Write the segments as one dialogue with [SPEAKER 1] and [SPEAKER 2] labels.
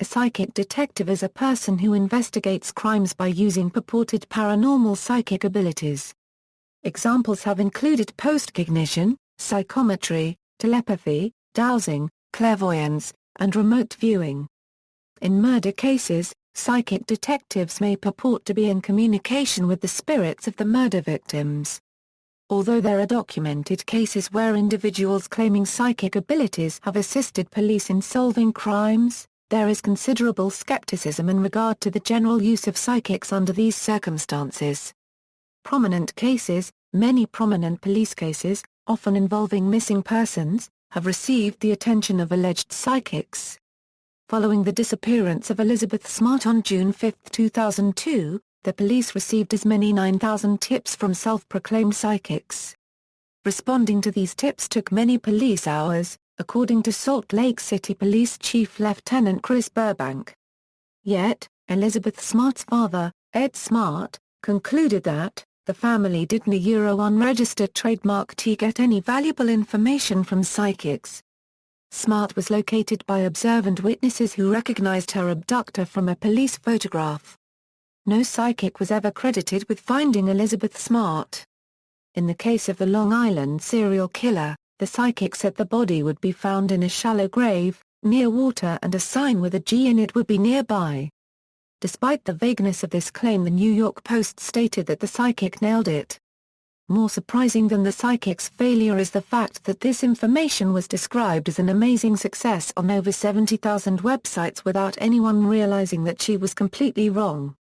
[SPEAKER 1] A psychic detective is a person who investigates crimes by using purported paranormal psychic abilities. Examples have included postcognition, psychometry, telepathy, dowsing, clairvoyance, and remote viewing. In murder cases, psychic detectives may purport to be in communication with the spirits of the murder victims. Although there are documented cases where individuals claiming psychic abilities have assisted police in solving crimes, there is considerable skepticism in regard to the general use of psychics under these circumstances. Prominent cases: many prominent police cases, often involving missing persons, have received the attention of alleged psychics. Following the disappearance of Elizabeth Smart on June 5, 2002, the police received as many 9,000 tips from self-proclaimed psychics. Responding to these tips took many police hours, according to Salt Lake City Police Chief Lieutenant Chris Burbank. Yet, Elizabeth Smart's father, Ed Smart, concluded that the family didn't unregistered trademark T get any valuable information from psychics. Smart was located by observant witnesses who recognized her abductor from a police photograph. No psychic was ever credited with finding Elizabeth Smart. In the case of the Long Island serial killer, the psychic said the body would be found in a shallow grave, near water, and a sign with a G in it would be nearby. Despite the vagueness of this claim, the New York Post stated that the psychic nailed it. More surprising than the psychic's failure is the fact that this information was described as an amazing success on over 70,000 websites without anyone realizing that she was completely wrong.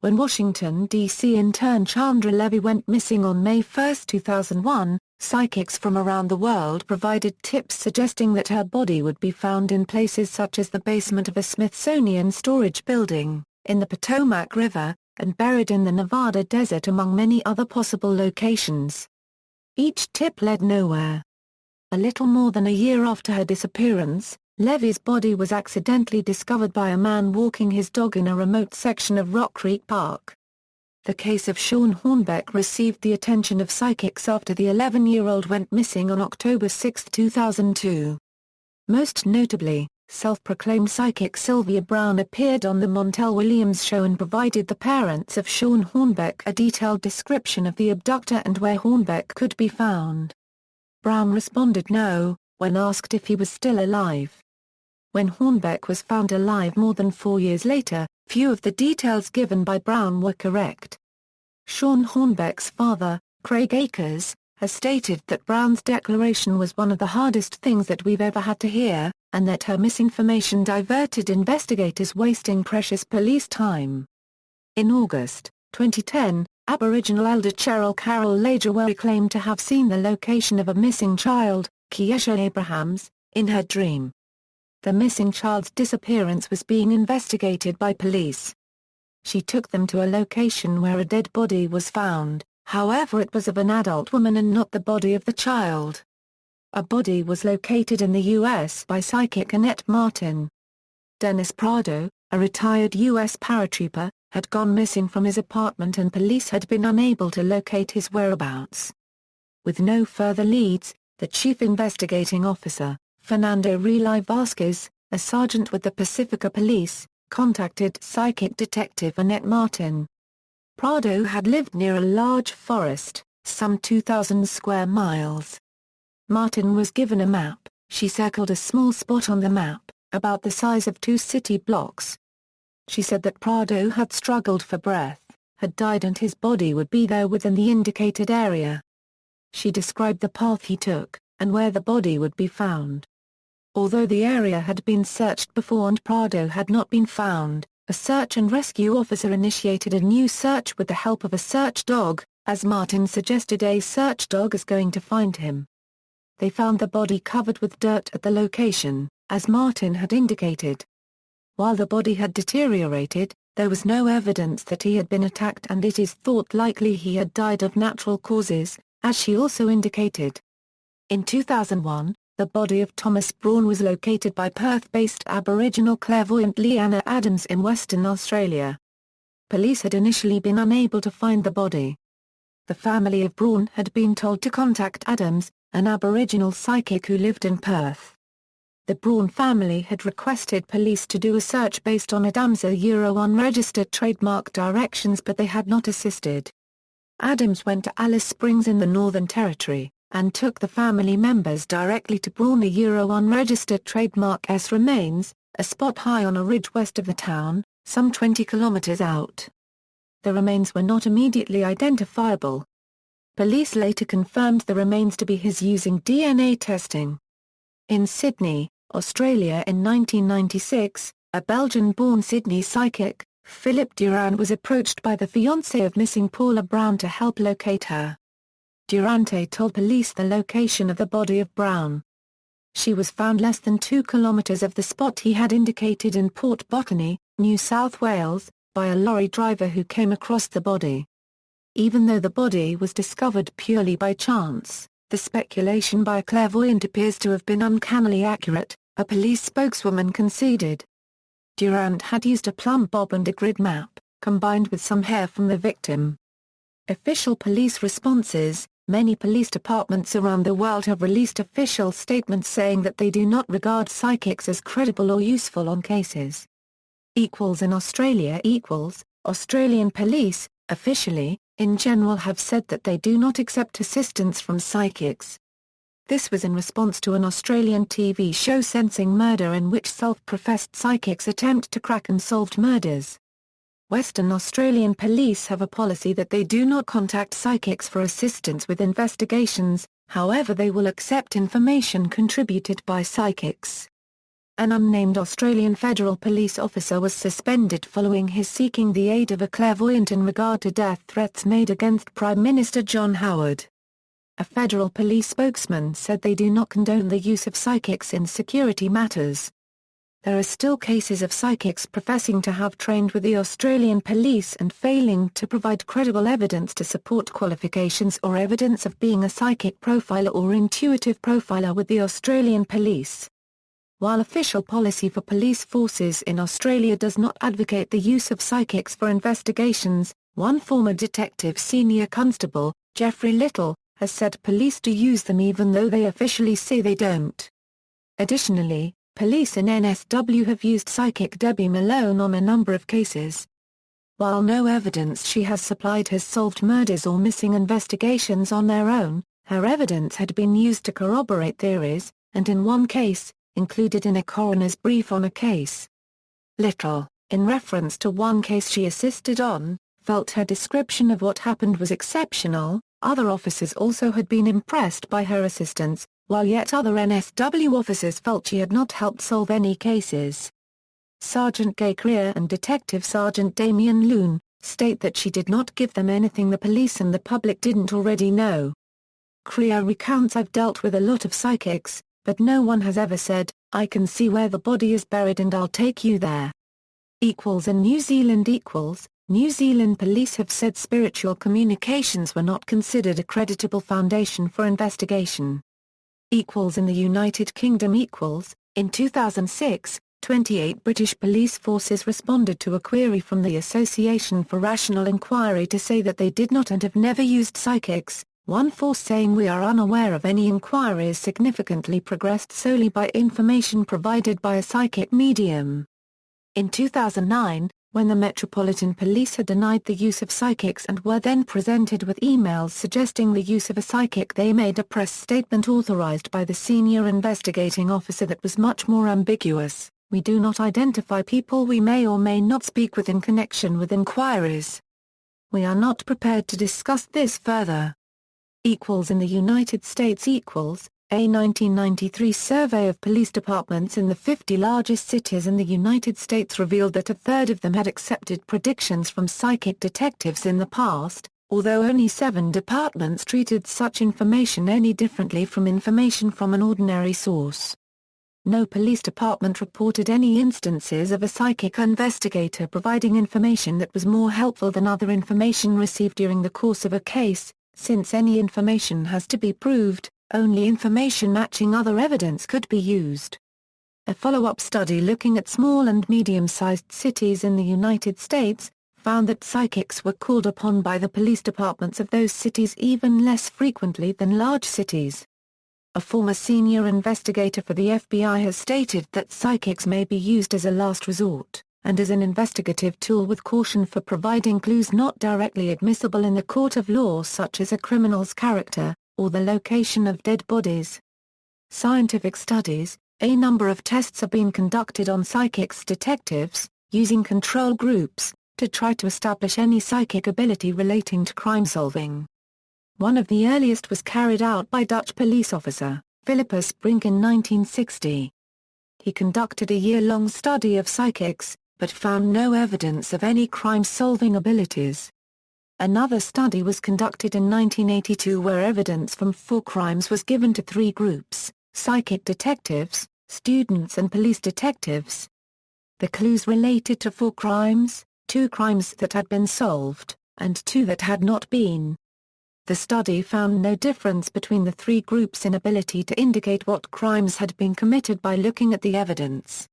[SPEAKER 1] When Washington, D.C. intern Chandra Levy went missing on May 1, 2001, psychics from around the world provided tips suggesting that her body would be found in places such as the basement of a Smithsonian storage building, in the Potomac River, and buried in the Nevada desert, among many other possible locations. Each tip led nowhere. A little more than a year after her disappearance, Levy's body was accidentally discovered by a man walking his dog in a remote section of Rock Creek Park. The case of Sean Hornbeck received the attention of psychics after the 11-year-old went missing on October 6, 2002. Most notably, self-proclaimed psychic Sylvia Browne appeared on the Montel Williams show and provided the parents of Sean Hornbeck a detailed description of the abductor and where Hornbeck could be found. Browne responded no, when asked if he was still alive. When Hornbeck was found alive more than 4 years later, few of the details given by Browne were correct. Sean Hornbeck's father, Craig Akers, has stated that Browne's declaration was one of the hardest things that we've ever had to hear, and that her misinformation diverted investigators, wasting precious police time. In August 2010, Aboriginal elder Cheryl Carroll Lagerwelly claimed to have seen the location of a missing child, Kiesha Abrahams, in her dream. The missing child's disappearance was being investigated by police. She took them to a location where a dead body was found, however it was of an adult woman and not the body of the child. A body was located in the U.S. by psychic Annette Martin. Dennis Prado, a retired U.S. paratrooper, had gone missing from his apartment and police had been unable to locate his whereabouts. With no further leads, the chief investigating officer, Fernando Relay Vasquez, a sergeant with the Pacifica Police, contacted psychic detective Annette Martin. Prado had lived near a large forest, some 2,000 square miles. Martin was given a map. She circled a small spot on the map, about the size of 2 city blocks. She said that Prado had struggled for breath, had died, and his body would be there within the indicated area. She described the path he took, and where the body would be found. Although the area had been searched before and Prado had not been found, a search and rescue officer initiated a new search with the help of a search dog, as Martin suggested a search dog is going to find him. They found the body covered with dirt at the location, as Martin had indicated. While the body had deteriorated, there was no evidence that he had been attacked, and it is thought likely he had died of natural causes, as she also indicated. In 2001, the body of Thomas Braun was located by Perth-based Aboriginal clairvoyant Leanna Adams in Western Australia. Police had initially been unable to find the body. The family of Braun had been told to contact Adams, an Aboriginal psychic who lived in Perth. the Browne family had requested police to do a search based on Adams' unregistered trademark directions, but they had not assisted. Adams went to Alice Springs in the Northern Territory, and took the family members directly to Browne unregistered trademark S remains, a spot high on a ridge west of the town, some 20 kilometers out. The remains were not immediately identifiable. Police later confirmed the remains to be his using DNA testing. In Sydney, Australia in 1996, a Belgian-born Sydney psychic, Philip Durand, was approached by the fiancée of missing Paula Browne to help locate her. Durante told police the location of the body of Browne. She was found less than 2 kilometres of the spot he had indicated in Port Botany, New South Wales, by a lorry driver who came across the body. Even though the body was discovered purely by chance, the speculation by a clairvoyant appears to have been uncannily accurate, a police spokeswoman conceded. Durand had used a plumb bob and a grid map, combined with some hair from the victim. Official police responses. Many police departments around the world have released official statements saying that they do not regard psychics as credible or useful on cases. In Australia Australian police, officially, in general have said that they do not accept assistance from psychics. This was in response to an Australian TV show Sensing Murder, in which self-professed psychics attempt to crack unsolved murders. Western Australian police have a policy that they do not contact psychics for assistance with investigations, however they will accept information contributed by psychics. An unnamed Australian federal police officer was suspended following his seeking the aid of a clairvoyant in regard to death threats made against Prime Minister John Howard. A federal police spokesman said they do not condone the use of psychics in security matters. There are still cases of psychics professing to have trained with the Australian police and failing to provide credible evidence to support qualifications or evidence of being a psychic profiler or intuitive profiler with the Australian police. While official policy for police forces in Australia does not advocate the use of psychics for investigations, one former detective senior constable, Geoffrey Little, has said police do use them even though they officially say they don't. Additionally, police in NSW have used psychic Debbie Malone on a number of cases. While no evidence she has supplied has solved murders or missing investigations on their own, her evidence had been used to corroborate theories, and in one case, included in a coroner's brief on a case. Little, in reference to one case she assisted on, felt her description of what happened was exceptional. Other officers also had been impressed by her assistance, while yet other NSW officers felt she had not helped solve any cases. Sergeant Gay Creer and Detective Sergeant Damien Loon state that she did not give them anything the police and the public didn't already know. Creer recounts, "I've dealt with a lot of psychics, but no one has ever said, I can see where the body is buried and I'll take you there." In New Zealand New Zealand police have said spiritual communications were not considered a creditable foundation for investigation. In the United Kingdom in 2006, 28 British police forces responded to a query from the Association for Rational Inquiry to say that they did not and have never used psychics, one force saying, "We are unaware of any inquiries significantly progressed solely by information provided by a psychic medium." In 2009, when the Metropolitan Police had denied the use of psychics and were then presented with emails suggesting the use of a psychic, they made a press statement authorized by the senior investigating officer that was much more ambiguous. "We do not identify people we may or may not speak with in connection with inquiries. We are not prepared to discuss this further." In the United States a 1993 survey of police departments in the 50 largest cities in the United States revealed that a third of them had accepted predictions from psychic detectives in the past, although only 7 departments treated such information any differently from information from an ordinary source. No police department reported any instances of a psychic investigator providing information that was more helpful than other information received during the course of a case, since any information has to be proved. Only information matching other evidence could be used. A follow-up study looking at small and medium-sized cities in the United States found that psychics were called upon by the police departments of those cities even less frequently than large cities. a former senior investigator for the FBI, has stated that psychics may be used as a last resort, and as an investigative tool with caution for providing clues not directly admissible in the court of law, such as a criminal's character, or the location of dead bodies. Scientific studies. A number of tests have been conducted on psychics detectives, using control groups, to try to establish any psychic ability relating to crime solving. One of the earliest was carried out by Dutch police officer, Philippus Brink, in 1960. He conducted a year-long study of psychics, but found no evidence of any crime-solving abilities. Another study was conducted in 1982 where evidence from 4 crimes was given to 3 groups: psychic detectives, students and police detectives. The clues related to 4 crimes, 2 crimes that had been solved, and 2 that had not been. The study found no difference between the 3 groups in ability to indicate what crimes had been committed by looking at the evidence.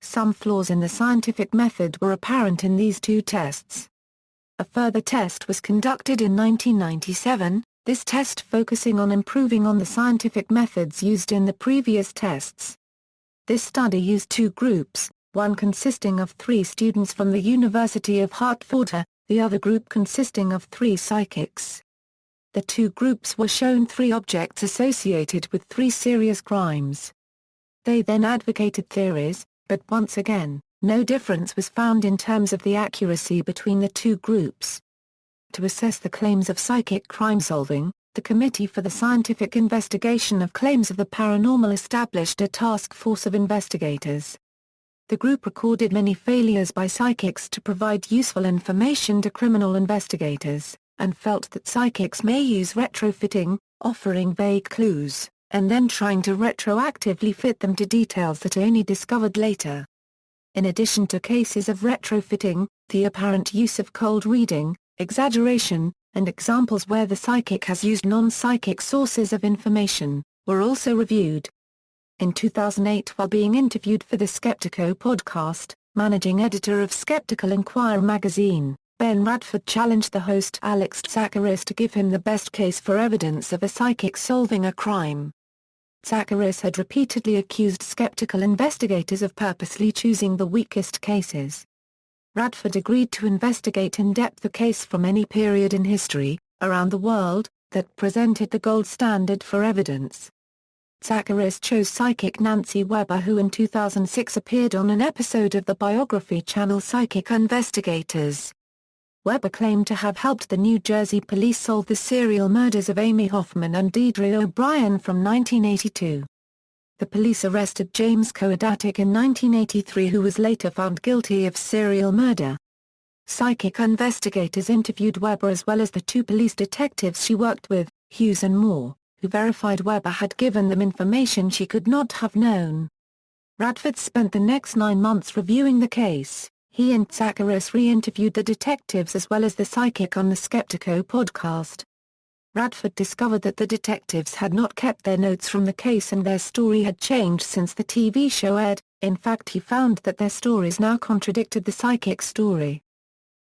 [SPEAKER 1] Some flaws in the scientific method were apparent in these 2 tests. A further test was conducted in 1997, this test focusing on improving on the scientific methods used in the previous tests. This study used 2 groups, one consisting of 3 students from the University of Hartford, the other group consisting of 3 psychics. The 2 groups were shown 3 objects associated with 3 serious crimes. They then advocated theories, but once again, no difference was found in terms of the accuracy between the 2 groups. To assess the claims of psychic crime solving, the Committee for the Scientific Investigation of Claims of the Paranormal established a task force of investigators. The group recorded many failures by psychics to provide useful information to criminal investigators, and felt that psychics may use retrofitting, offering vague clues, and then trying to retroactively fit them to details that are only discovered later. In addition to cases of retrofitting, the apparent use of cold reading, exaggeration, and examples where the psychic has used non-psychic sources of information, were also reviewed. In 2008, while being interviewed for the Skeptico podcast, managing editor of Skeptical Inquirer magazine, Ben Radford challenged the host Alex Tsakiris to give him the best case for evidence of a psychic solving a crime. Tsakiris had repeatedly accused skeptical investigators of purposely choosing the weakest cases. Radford agreed to investigate in depth a case from any period in history, around the world, that presented the gold standard for evidence. Tsakiris chose psychic Nancy Weber, who in 2006 appeared on an episode of the biography channel Psychic Investigators. Weber claimed to have helped the New Jersey police solve the serial murders of Amy Hoffman and Deirdre O'Brien from 1982. The police arrested James Koadatic in 1983, who was later found guilty of serial murder. Psychic investigators interviewed Weber as well as the 2 police detectives she worked with, Hughes and Moore, who verified Weber had given them information she could not have known. Radford spent the next 9 months reviewing the case. He and Tsakiris re-interviewed the detectives as well as the psychic on the Skeptico podcast. Radford discovered that the detectives had not kept their notes from the case and their story had changed since the TV show aired. In fact, he found that their stories now contradicted the psychic story.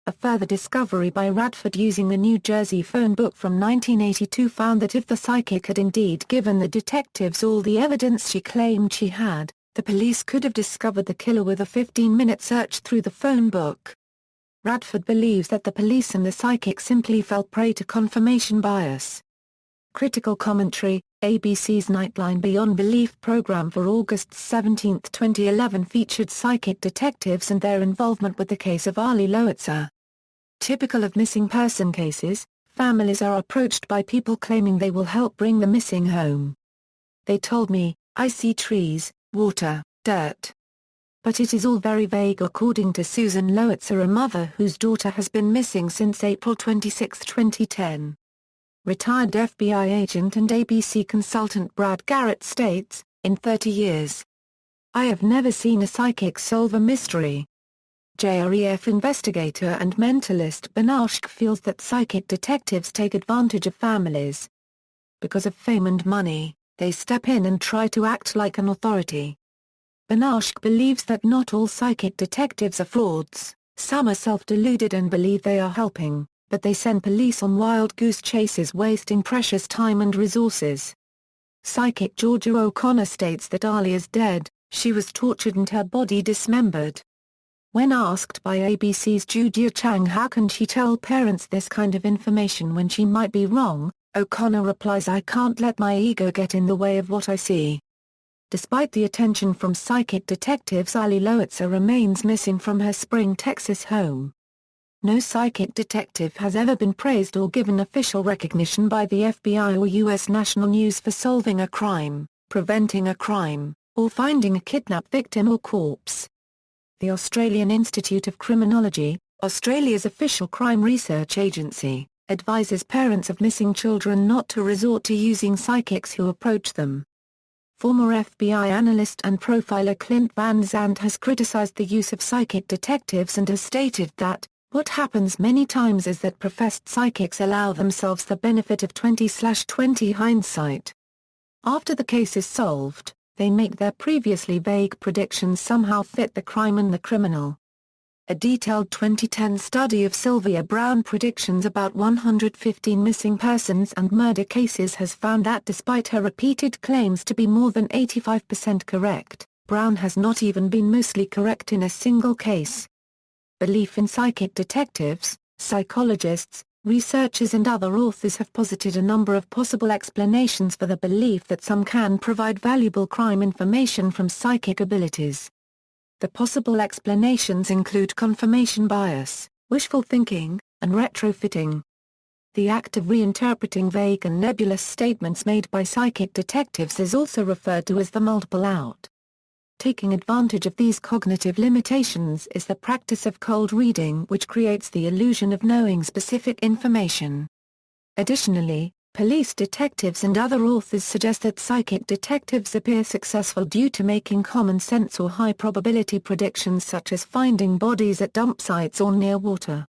[SPEAKER 1] A further discovery by Radford using the New Jersey phone book from 1982 found that if the psychic had indeed given the detectives all the evidence she claimed she had, the police could have discovered the killer with a 15-minute search through the phone book. Radford believes that the police and the psychic simply fell prey to confirmation bias. Critical commentary. ABC's Nightline Beyond Belief program for August 17, 2011 featured psychic detectives and their involvement with the case of Ali Lowitzer. Typical of missing person cases, families are approached by people claiming they will help bring the missing home. They told me, "I see trees, water, dirt." But it is all very vague, according to Susan Lowitzer, a mother whose daughter has been missing since April 26, 2010. Retired FBI agent and ABC consultant Brad Garrett states, "In 30 years, I have never seen a psychic solve a mystery." JREF investigator and mentalist Banashk feels that psychic detectives take advantage of families. Because of fame and money, they step in and try to act like an authority. Banashk believes that not all psychic detectives are frauds, some are self-deluded and believe they are helping, but they send police on wild goose chases, wasting precious time and resources. Psychic Georgia O'Connor states that Ali is dead, she was tortured and her body dismembered. When asked by ABC's Judia Chang how can she tell parents this kind of information when she might be wrong, O'Connor replies, "I can't let my ego get in the way of what I see." Despite the attention from psychic detectives, Ali Lowitzer remains missing from her Spring, Texas home. No psychic detective has ever been praised or given official recognition by the FBI or U.S. national news for solving a crime, preventing a crime, or finding a kidnapped victim or corpse. The Australian Institute of Criminology, Australia's official crime research agency, advises parents of missing children not to resort to using psychics who approach them. Former FBI analyst and profiler Clint Van Zandt has criticized the use of psychic detectives and has stated that, "What happens many times is that professed psychics allow themselves the benefit of 20/20 hindsight. After the case is solved, they make their previously vague predictions somehow fit the crime and the criminal." A detailed 2010 study of Sylvia Browne predictions about 115 missing persons and murder cases has found that despite her repeated claims to be more than 85% correct, Browne has not even been mostly correct in a single case. Belief in psychic detectives, psychologists, researchers and other authors have posited a number of possible explanations for the belief that some can provide valuable crime information from psychic abilities. The possible explanations include confirmation bias, wishful thinking, and retrofitting. The act of reinterpreting vague and nebulous statements made by psychic detectives is also referred to as the multiple out. Taking advantage of these cognitive limitations is the practice of cold reading, which creates the illusion of knowing specific information. Additionally, police detectives and other authors suggest that psychic detectives appear successful due to making common-sense or high-probability predictions such as finding bodies at dump sites or near water.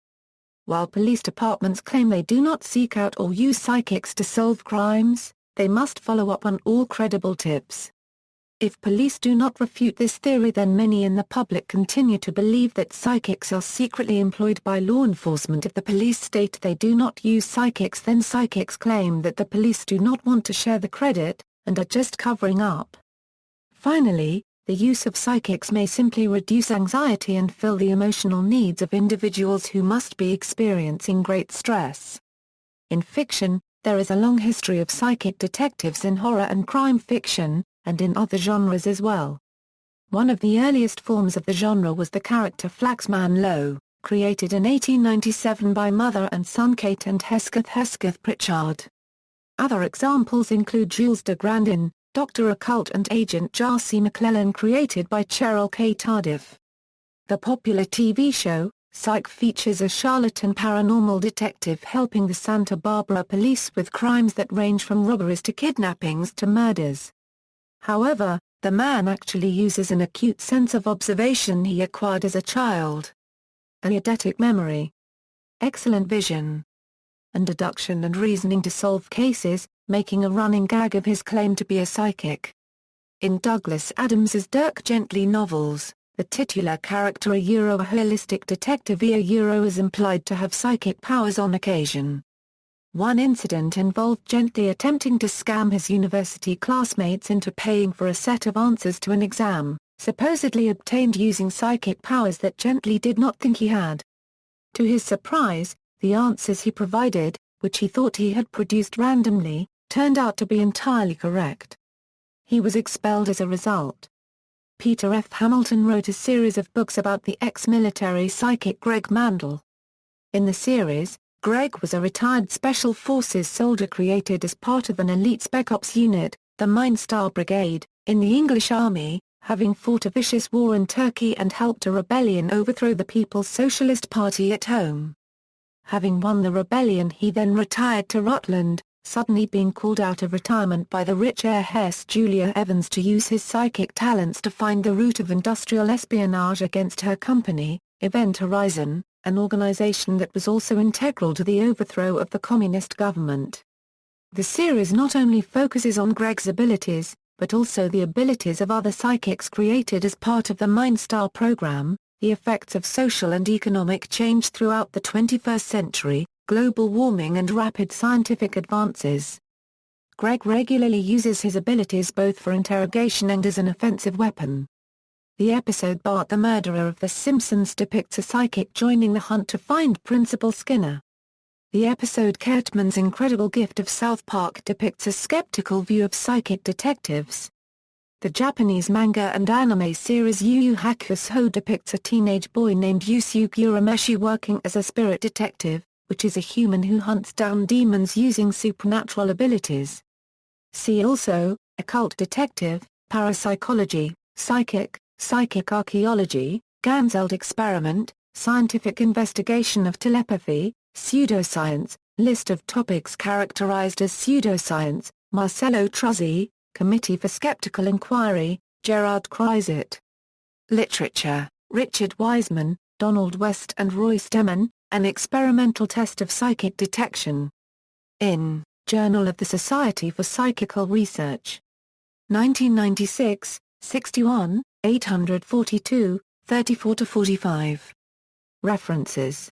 [SPEAKER 1] While police departments claim they do not seek out or use psychics to solve crimes, they must follow up on all credible tips. If police do not refute this theory, then many in the public continue to believe that psychics are secretly employed by law enforcement. If the police state they do not use psychics, then psychics claim that the police do not want to share the credit, and are just covering up. Finally, the use of psychics may simply reduce anxiety and fill the emotional needs of individuals who must be experiencing great stress. In fiction, there is a long history of psychic detectives in horror and crime fiction, and in other genres as well. One of the earliest forms of the genre was the character Flaxman Lowe, created in 1897 by mother and son Kate and Hesketh Pritchard. Other examples include Jules de Grandin, Dr. Occult and Agent Darcy McClellan, created by Cheryl K. Tardif. The popular TV show, Psych, features a charlatan paranormal detective helping the Santa Barbara police with crimes that range from robberies to kidnappings to murders. However, the man actually uses an acute sense of observation he acquired as a child, a eidetic memory, excellent vision, and deduction and reasoning to solve cases, making a running gag of his claim to be a psychic. In Douglas Adams's Dirk Gently novels, the titular character a holistic detective is implied to have psychic powers on occasion. One incident involved Gently attempting to scam his university classmates into paying for a set of answers to an exam, supposedly obtained using psychic powers that Gently did not think he had. To his surprise, the answers he provided, which he thought he had produced randomly, turned out to be entirely correct. He was expelled as a result. Peter F. Hamilton wrote a series of books about the ex-military psychic Greg Mandel. In the series, Greg was a retired Special Forces soldier created as part of an elite Spec Ops unit, the Mine Star Brigade, in the English Army, having fought a vicious war in Turkey and helped a rebellion overthrow the People's Socialist Party at home. Having won the rebellion, he then retired to Rutland, suddenly being called out of retirement by the rich heiress Julia Evans to use his psychic talents to find the root of industrial espionage against her company, Event Horizon, an organization that was also integral to the overthrow of the communist government. The series not only focuses on Greg's abilities, but also the abilities of other psychics created as part of the Mindstar program, the effects of social and economic change throughout the 21st century, global warming and rapid scientific advances. Greg regularly uses his abilities both for interrogation and as an offensive weapon. The episode Bart the Murderer of The Simpsons depicts a psychic joining the hunt to find Principal Skinner. The episode Cartman's Incredible Gift of South Park depicts a skeptical view of psychic detectives. The Japanese manga and anime series Yu Yu Hakusho depicts a teenage boy named Yusuke Urameshi working as a spirit detective, which is a human who hunts down demons using supernatural abilities. See also, occult detective, parapsychology, psychic archaeology, Ganzeld experiment, scientific investigation of telepathy, pseudoscience, list of topics characterized as pseudoscience, Marcello Truzzi, Committee for Skeptical Inquiry, Gerard Kreiset. Literature, Richard Wiseman, Donald West and Royce Demon, An Experimental Test of Psychic Detection. In Journal of the Society for Psychical Research. 1996, 61, 842, 34-45. References